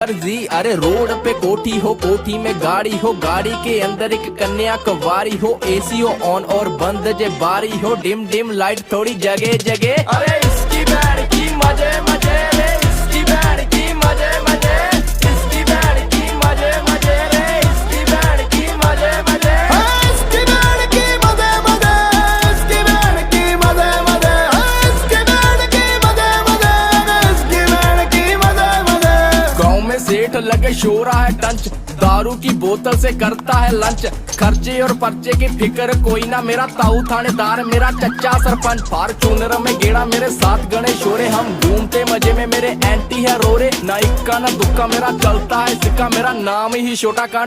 जी अरे रोड पे कोठी हो, कोठी में गाड़ी हो, गाड़ी के अंदर एक कन्या कवारी हो, एसी हो ऑन और बंद जे बारी हो, डिम डिम लाइट थोड़ी जगह जगह। अरे इसकी बैंड की मजे मजे रे, इसकी बैंड की मजे मजे, इसकी बैंड की मजे मजे रे, इसकी बैंड की मजे मजे, इसकी बैंड की मजे मजे, इसकी बैंड की मजे मजे, इसकी बैंड की मजे मजे, इसकी बैंड की मजे मजे। गाँव में सेठ लगे शोरा है टंच, दारू की बोतल से करता है लंच, खर्चे और पर्चे की फिक्र कोई ना, मेरा ताऊ थानेदार मेरा चच्चा सरपंच, फॉर्च्यूनर में गेड़ा मेरे साथ गणेश शोरे, हम घूमते मजे में मेरे एंटी है रोरे, ना इक्का ना दुक्का मेरा चलता है सिक्का, मेरा नाम ही छोटा कांड।